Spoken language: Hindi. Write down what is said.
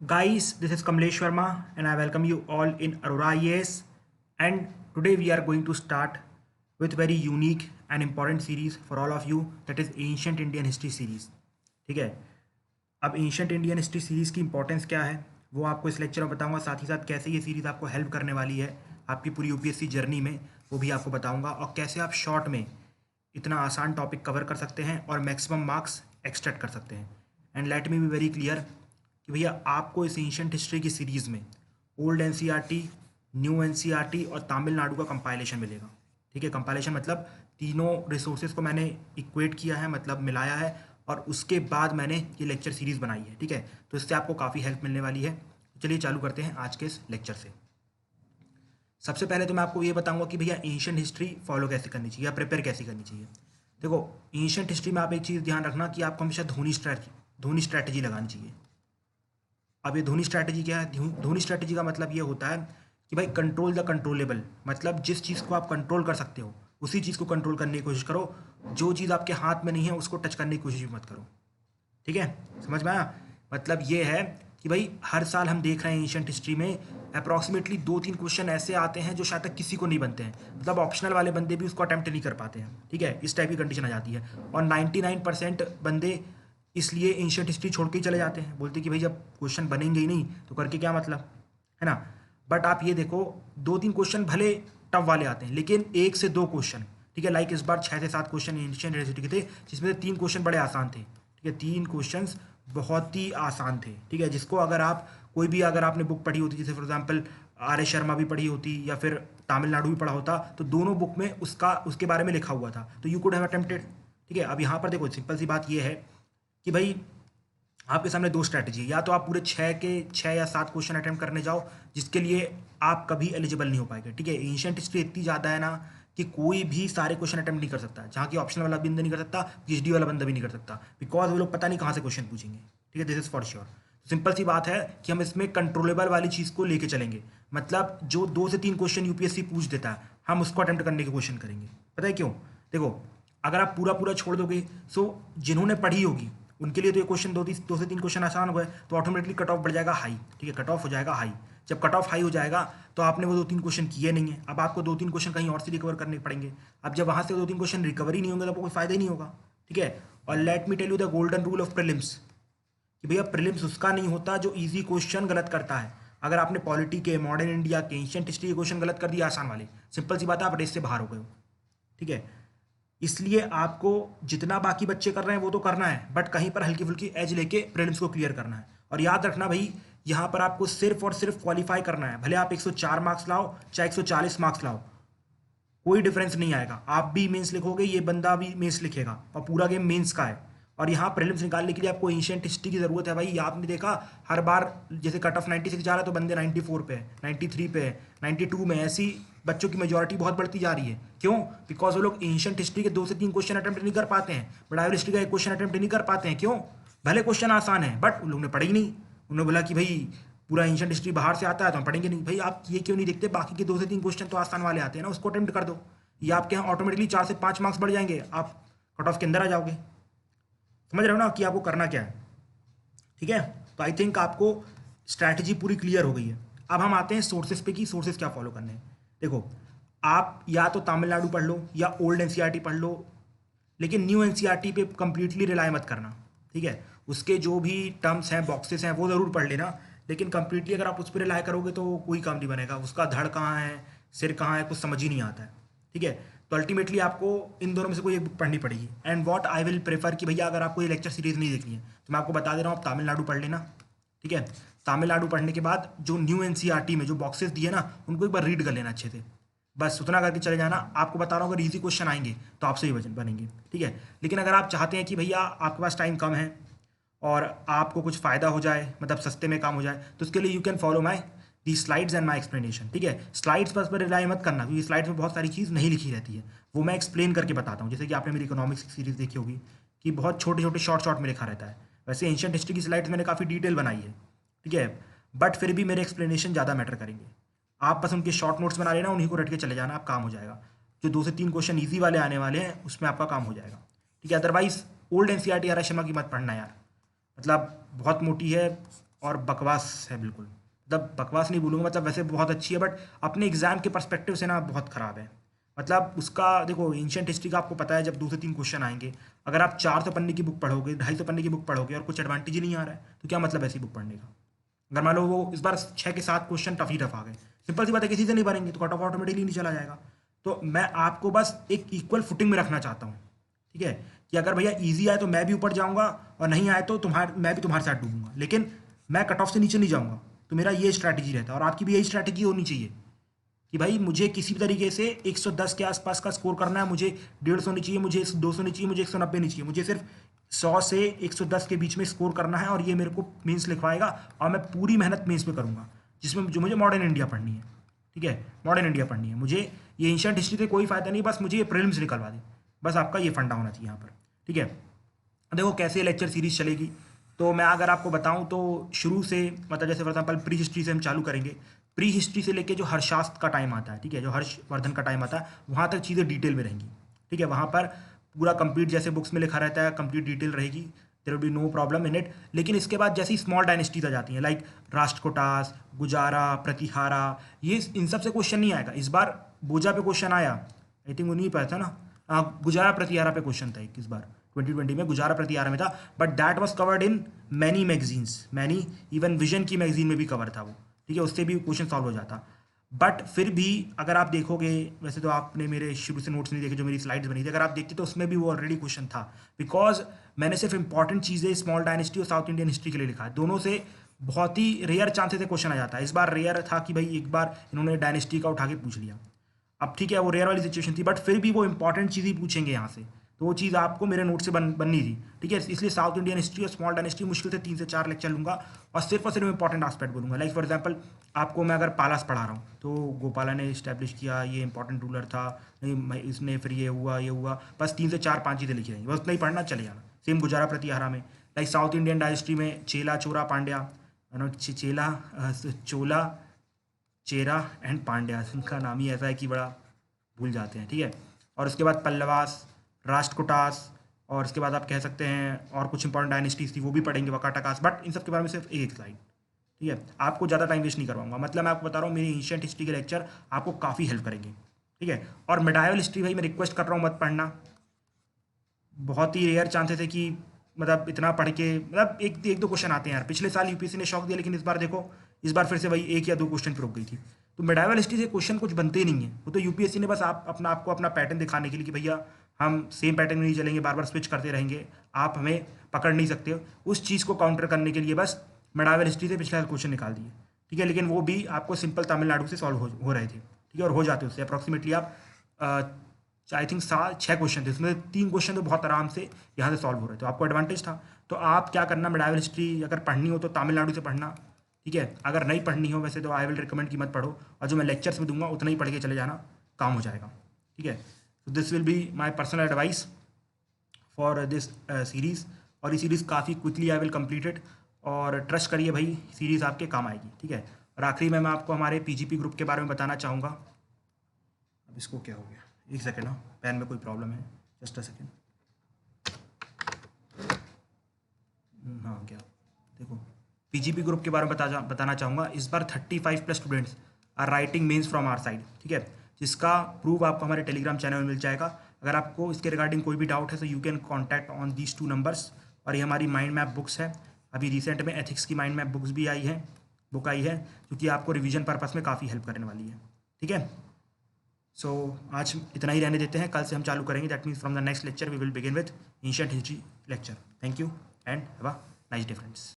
Guys, this is Kamlesh Sharma and I welcome you all in Aurora IAS. And today we are going to start with very unique and important series for all of you, that is Ancient Indian History series. ठीक है, अब एंशंट इंडियन हिस्ट्री सीरीज़ की इंपॉर्टेंस क्या है वो आपको इस लेक्चर में बताऊंगा, साथ ही साथ कैसे ये सीरीज़ आपको हेल्प करने वाली है आपकी पूरी यूपीएससी जर्नी में, वो भी आपको बताऊंगा, और कैसे आप शॉर्ट में इतना आसान टॉपिक कवर कर सकते हैं और मैक्सिमम मार्क्स एक्सट्रैक्ट कर सकते हैं। And let me be very clear कि भैया आपको इस एंशंट हिस्ट्री की सीरीज़ में ओल्ड एनसीईआरटी, न्यू एनसीईआरटी और तमिलनाडु का कंपाइलेशन मिलेगा। ठीक है, कंपाइलेशन मतलब तीनों रिसोर्सेज को मैंने इक्वेट किया है, मतलब मिलाया है, और उसके बाद मैंने ये लेक्चर सीरीज़ बनाई है। ठीक है, तो इससे आपको काफ़ी हेल्प मिलने वाली है। चलिए चालू करते हैं आज के इस लेक्चर से। सबसे पहले तो मैं आपको ये बताऊंगा कि भैया एंशंट हिस्ट्री फॉलो कैसे करनी चाहिए या प्रिपेयर कैसे करनी चाहिए। देखो, एंशंट हिस्ट्री में आप एक चीज़ ध्यान रखना कि आपको हमेशा धोनी स्ट्रैटेजी लगानी चाहिए। अब ये धोनी स्ट्रैटेजी क्या है? धोनी स्ट्रैटेजी का मतलब ये होता है कि भाई कंट्रोल द कंट्रोलेबल, मतलब जिस चीज़ को आप कंट्रोल कर सकते हो उसी चीज़ को कंट्रोल करने की कोशिश करो, जो चीज़ आपके हाथ में नहीं है उसको टच करने की कोशिश भी मत करो। ठीक है, समझ में आया? मतलब ये है कि भाई हर साल हम देख रहे हैं एंशंट हिस्ट्री में अप्रॉक्सीमेटली 2-3 क्वेश्चन ऐसे आते हैं जो शायद तक किसी को नहीं बनते हैं, मतलब ऑप्शनल वाले बंदे भी उसको अटेम्प्ट नहीं कर पाते हैं। ठीक है, इस टाइप की कंडीशन आ जाती है, और 99% बंदे इसलिए एंशंट हिस्ट्री छोड़ के ही चले जाते हैं, बोलते कि भाई जब क्वेश्चन बनेंगे ही नहीं तो करके क्या मतलब, है ना। बट आप ये देखो, 2-3 क्वेश्चन भले टफ वाले आते हैं लेकिन 1 से 2 क्वेश्चन, ठीक है, लाइक इस बार 6 से 7 क्वेश्चन एंशंट हिस्ट्री के थे जिसमें से 3 क्वेश्चन बड़े आसान थे। ठीक है, 3 क्वेश्चन बहुत ही आसान थे। ठीक है, जिसको अगर आप कोई भी, अगर आपने बुक पढ़ी होती, जैसे for example R S Sharma भी पढ़ी होती या फिर तमिलनाडु भी पढ़ा होता, तो दोनों बुक में उसके बारे में लिखा हुआ था, तो यू कुड हैव अटेम्प्टेड। ठीक है, अब यहाँ पर देखो सिंपल सी बात ये है कि भाई आपके सामने 2 स्ट्रैटेजी है, या तो आप पूरे 6 या 7 क्वेश्चन अटेम्प्ट करने जाओ जिसके लिए आप कभी एलिजिबल नहीं हो पाएंगे। ठीक है, एंशंट हिस्ट्री इतनी ज़्यादा है ना कि कोई भी सारे क्वेश्चन अटेम्प्ट नहीं कर सकता, जहाँ की ऑप्शन वाला बंदा नहीं कर सकता, पीएचडी वाला बंदा भी नहीं कर सकता, बिकॉज वो लोग पता नहीं कहाँ से क्वेश्चन पूछेंगे। ठीक है, this is for sure. Simple सी बात है कि हम इसमें कंट्रोलेबल वाली चीज़ को लेके चलेंगे, मतलब जो 2 से 3 क्वेश्चन यूपीएससी पूछ देता है हम उसको अटेम्प्ट करने की कोशिश करेंगे। पता है क्यों? देखो, अगर आप पूरा पूरा छोड़ दोगे, सो जिन्होंने पढ़ी होगी उनके लिए तो ये क्वेश्चन 2 से 3 क्वेश्चन आसान हो गए, तो ऑटोमेटिकली कट ऑफ बढ़ जाएगा हाई। ठीक है, कट ऑफ हो जाएगा हाई। जब कट ऑफ हाई हो जाएगा तो आपने वो 2-3 क्वेश्चन किए नहीं है, अब आपको 2-3 क्वेश्चन कहीं और से रिकवर करने पड़ेंगे। अब जब वहाँ से 2-3 क्वेश्चन रिकवर ही नहीं होंगे तो आपको कोई फायदा ही नहीं होगा। ठीक है, और let me tell you the golden rule of prelims कि भैया प्रीलिम्स उसका नहीं होता जो ईजी क्वेश्चन गलत करता है। अगर आपने पॉलिटी के, मॉडर्न इंडिया के, एंशिएंट हिस्ट्री के क्वेश्चन गलत कर दिया आसान वाले, सिंपल सी बात है आप रेस से बाहर हो गए हो। ठीक है, इसलिए आपको जितना बाकी बच्चे कर रहे हैं वो तो करना है, बट कहीं पर हल्की फुल्की एज लेके प्रीलिम्स को क्लियर करना है। और याद रखना भाई, यहाँ पर आपको सिर्फ और सिर्फ क्वालिफाई करना है, भले आप 104 मार्क्स लाओ चाहे 140 मार्क्स लाओ, कोई डिफरेंस नहीं आएगा। आप भी मेंस लिखोगे, ये बंदा भी मेंस लिखेगा, और पूरा गेम मेंस का है। और यहाँ प्रीलिम्स निकालने के लिए आपको एंशिएंट हिस्ट्री की ज़रूरत है भाई। आपने देखा हर बार जैसे कट ऑफ 96 जा रहा है तो बंदे 94 पे है, 93 पे है, 92 में, ऐसी बच्चों की मेजोरिटी बहुत बढ़ती जा रही है। क्यों? बिकॉज वो लोग एंशिएंट हिस्ट्री के 2 से 3 क्वेश्चन अटेम्प्ट नहीं कर पाते हैं, मिडाइवल हिस्ट्री का 1 क्वेश्चन अटेम्प्ट नहीं कर पाते हैं। क्यों? भले क्वेश्चन आसान है बट उन लोगों ने पढ़ी नहीं। उन्होंने बोला कि भाई पूरा एंशिएंट हिस्ट्री बाहर से आता है तो हम पढ़ेंगे नहीं। भाई आप ये क्यों नहीं देखते, बाकी के 2 से 3 क्वेश्चन तो आसान वाले आते हैं ना, उसको अटेम्प्ट कर दो, ये आपके यहाँ ऑटोमेटिकली 4 से 5 मार्क्स बढ़ जाएंगे, आप कट ऑफ के अंदर आ जाओगे। समझ रहे हो ना कि आपको करना क्या है? ठीक है, तो आई थिंक आपको स्ट्रैटेजी पूरी क्लियर हो गई है। अब हम आते हैं सोर्सेज पे कि सोर्सेज क्या फॉलो करने हैं। देखो, आप या तो तमिलनाडु पढ़ लो या ओल्ड एनसीईआरटी पढ़ लो, लेकिन न्यू एनसीईआरटी पे कंप्लीटली रिलाई मत करना। ठीक है, उसके जो भी टर्म्स हैं, बॉक्सेस हैं, वो ज़रूर पढ़ लेना, लेकिन कंप्लीटली अगर आप उस पर रिलाई करोगे तो कोई काम नहीं बनेगा। उसका धड़ कहाँ है, सिर कहाँ है, कुछ समझ ही नहीं आता है। ठीक है, तो अल्टीमेटली आपको इन दोनों में से कोई एक बुक पढ़नी पड़ेगी। And what I will prefer कि भैया अगर आपको ये लेक्चर सीरीज नहीं देखनी है तो मैं आपको बता दे रहा हूँ, आप तमिलनाडु पढ़ लेना। ठीक है, तमिलनाडु पढ़ने के बाद जो न्यू एनसीईआरटी में जो बॉक्सेस दिए ना उनको एक बार रीड कर लेना अच्छे से, बस उतना करके चले जाना। आपको बता रहा हूँ अगर इजी क्वेश्चन आएंगे तो आपसे ही वजन बनेंगे। ठीक है, लेकिन अगर आप चाहते हैं कि भैया आपके पास टाइम कम है और आपको कुछ फ़ायदा हो जाए, मतलब सस्ते में काम हो जाए, तो उसके लिए you can follow my the slides and my explanation. ठीक है, स्लाइड्स पर रिलाई मत करना क्योंकि स्लाइड्स में बहुत सारी चीज़ नहीं लिखी रहती है, वो मैं एक्सप्लेन करके बताता हूँ। जैसे कि आपने मेरी इकोनॉमिक्स की सीरीज़ देखी होगी कि बहुत छोटे छोटे शॉर्ट में लिखा रहता है, वैसे एंशिएंट हिस्ट्री की स्लाइड्स मैंने काफ़ी डिटेल बनाई है। ठीक है, बट फिर भी मेरे एक्सप्लेनेशन ज़्यादा मैटर करेंगे। आप बस उनके शॉर्ट नोट्स बना लेना, उन्हीं को रट के चले जाना, आप काम हो जाएगा। जो 2 से 3 क्वेश्चन ईजी वाले आने वाले हैं उसमें आपका काम हो जाएगा। ठीक है, otherwise old NCERT R S Sharma की मत पढ़ना यार, मतलब बहुत मोटी है और बकवास है बिल्कुल। मतलब बकवास नहीं बोलूँगा, मतलब वैसे बहुत अच्छी है बट अपने एग्जाम के पर्सपेक्टिव से ना बहुत ख़राब है। मतलब उसका देखो, एंशियंट हिस्ट्री का आपको पता है जब 2 से 3 क्वेश्चन आएंगे, अगर आप 400 पन्ने की बुक पढ़ोगे, 250 पन्ने की बुक पढ़ोगे और कुछ एडवांटेज ही नहीं आ रहा है, तो क्या मतलब ऐसी बुक पढ़ने का। अगर मान लो वो इस बार 6 के 7 क्वेश्चन टफ ही टफ आ गए, सिंपल सी बात है, किसी से नहीं भरेंगे तो कट ऑफ ऑटोमेटिकली नहीं चला जाएगा। तो मैं आपको बस एक इक्वल फुटिंग में रखना चाहता हूँ, ठीक है, कि अगर भैया इजी आए तो मैं भी ऊपर जाऊंगा और नहीं आए तो मैं भी तुम्हारे साथ डूबूंगा, लेकिन मैं कट ऑफ से नीचे नहीं जाऊंगा। तो मेरा ये स्ट्रैटेजी रहता है और आपकी भी यही स्ट्रैटेजी होनी चाहिए कि भाई मुझे किसी भी तरीके से 110 के आसपास का स्कोर करना है, मुझे 150 नहीं चाहिए, मुझे 200 नहीं चाहिए, मुझे 190 नहीं चाहिए, मुझे सिर्फ 100 से 110 के बीच में स्कोर करना है और ये मेरे को मेंस लिखवाएगा और मैं पूरी मेहनत मेंस में करूंगा, जिसमें जो मुझे मॉडर्न इंडिया पढ़नी है, ठीक है, मॉडर्न इंडिया पढ़नी है मुझे। ये एंशिएंट हिस्ट्री से कोई फायदा नहीं, बस मुझे ये प्रीलिम्स निकलवा दे, बस आपका ये फंडा होना चाहिए यहाँ पर, ठीक है। देखो कैसे लेक्चर सीरीज चलेगी, तो मैं अगर आपको बताऊं तो शुरू से, मतलब जैसे फॉर एग्जाम्पल प्री हिस्ट्री से हम चालू करेंगे। प्री हिस्ट्री से लेके जो हर्षास्त्र का टाइम आता है, ठीक है, जो हर्षवर्धन का टाइम आता है, वहाँ तक चीज़ें डिटेल में रहेंगी, ठीक है। वहाँ पर पूरा कंप्लीट जैसे बुक्स में लिखा रहता है, कंप्लीट डिटेल रहेगी, there will be no problem in it. लेकिन इसके बाद जैसी स्मॉल डायनेस्टीज आ जाती हैं, लाइक राष्ट्रकूटास, गुजारा, प्रतिहारा, ये इन सब से क्वेश्चन नहीं आएगा। इस बार बोजा पे क्वेश्चन आया, आई थिंक उन्हीं पर था ना, गुजारा प्रतिहारा पे क्वेश्चन था इस बार 2020 में, गुजारा प्रतिहारा में था, but that was covered in many magazines, many, even vision की मैगजीन में भी कवर था वो, ठीक है, उससे भी क्वेश्चन सॉल्व हो जाता। बट फिर भी अगर आप देखोगे, वैसे तो आपने मेरे शुरू से नोट्स नहीं देखे जो मेरी स्लाइड्स बनी थी, अगर आप देखते तो उसमें भी वो ऑलरेडी क्वेश्चन था, बिकॉज मैंने सिर्फ इंपॉर्टेंट चीज़ें स्मॉल डायनेस्टी और साउथ इंडियन हिस्ट्री के लिए लिखा है। दोनों से बहुत ही रेयर चांसेस से क्वेश्चन आ जाता है। इस बार रेयर था कि भाई एक बार इन्होंने डायनेस्टी का उठा के पूछ लिया, अब ठीक है वो रेयर वाली सिचुएशन थी, बट फिर भी वो इंपॉर्टेंट चीज़ ही पूछेंगे यहाँ से, तो वो चीज़ आपको मेरे नोट से बननी थी, ठीक है। इसलिए साउथ इंडियन हिस्ट्री और स्मॉल डायनेस्टी मुश्किल से 3 से 4 लेक्चर लूंगा और सिर्फ इंपॉर्टेंट एस्पेक्ट बोलूंगा। लाइक फॉर एग्जांपल आपको मैं अगर पालास पढ़ा रहा हूँ, तो गोपाला ने इस्टेब्लिश किया, ये इंपॉर्टेंट रूलर था, नहीं इसने फिर ये हुआ, बस 3 से 4 5 चीज़ें लिखी रहेंगी, बस उतना ही पढ़ना, चले जाना। सेम गुजारा प्रतिहारा में, लाइक साउथ इंडियन डायनेस्टी में चेला, चोरा, पांड्या, चेला, चोला, चेरा एंड पांड्या, इनका नाम ही ऐसा है कि बड़ा भूल जाते हैं, ठीक है। और उसके बाद पल्लवास, राष्ट्रकूटास, और उसके बाद आप कह सकते हैं और कुछ इंपॉर्टेंट डायनेस्टीज थी वो भी पढ़ेंगे, वकाटकास, बट इन सब के बारे में सिर्फ एक स्लाइड, ठीक है। आपको ज़्यादा टाइम वेस्ट नहीं करवाऊंगा, मतलब मैं आपको बता रहा हूँ मेरी एंशिएंट हिस्ट्री के लेक्चर आपको काफ़ी हेल्प करेंगे, ठीक है। और मिडाइवल हिस्ट्री भाई मैं रिक्वेस्ट कर रहा हूँ मत पढ़ना, बहुत ही रेयर चांसेस है कि मतलब इतना पढ़ के, मतलब एक एक दो क्वेश्चन आते हैं यार, पिछले साल यूपीएससी ने शौक दिया, लेकिन इस बार देखो, इस बार फिर से वही 1 या 2 क्वेश्चन पर रुक गई थी। तो मिडाइवल हिस्ट्री से क्वेश्चन कुछ बनते ही नहीं है, वो तो यूपीएससी ने बस आपको अपना पैटर्न दिखाने के लिए कि भैया हम सेम पैटर्न में नहीं चलेंगे, बार बार स्विच करते रहेंगे, आप हमें पकड़ नहीं सकते हो, उस चीज़ को काउंटर करने के लिए बस मिडाइवल हिस्ट्री से पिछले क्वेश्चन निकाल दिए, ठीक है। लेकिन वो भी आपको सिंपल तमिलनाडु से सॉल्व हो रहे थे, ठीक है, और हो जाते उससे अप्रॉक्सीमेटली आप, आई थिंक 6 क्वेश्चन थे, उसमें 3 क्वेश्चन तो बहुत आराम से यहाँ से सॉल्व हो रहे थे, तो आपको एडवांटेज था। तो आप क्या करना, मिडाइवल हिस्ट्री अगर पढ़नी हो तो तमिलनाडु से पढ़ना, ठीक है। अगर नहीं पढ़नी हो वैसे तो आई विल रिकमेंड कि मत पढ़ो, और जो मैं लेक्चर्स में दूंगा उतना ही पढ़ के चले जाना, काम हो जाएगा, ठीक है। तो this will be my personal advice for this series, और ये सीरीज़ काफ़ी quickly I will complete it, और ट्रस्ट करिए भाई सीरीज़ आपके काम आएगी, ठीक है। और आखिरी में मैं आपको हमारे पीजीपी ग्रुप के बारे में बताना चाहूँगा। अब इसको क्या हो गया, एक सेकेंड, हाँ पेन में कोई प्रॉब्लम है, जस्ट अ सेकेंड। हाँ क्या, देखो पीजीपी ग्रुप के बारे में बताना चाहूँगा। इस बार 35+ students are writing mains from our side, ठीक है, जिसका प्रूफ आपको हमारे टेलीग्राम चैनल में मिल जाएगा। अगर आपको इसके रिगार्डिंग कोई भी डाउट है तो you can contact on these 2 numbers. और ये हमारी माइंड मैप बुक्स है, अभी रिसेंट में एथिक्स की माइंड मैप बुक्स भी आई है, बुक आई है, जो कि आपको रिवीजन पर्पस में काफ़ी हेल्प करने वाली है, ठीक है। सो आज इतना ही रहने देते हैं, कल से हम चालू करेंगे, that means from the next lecture we will begin with ancient history lecture. Thank you and have a nice day friends.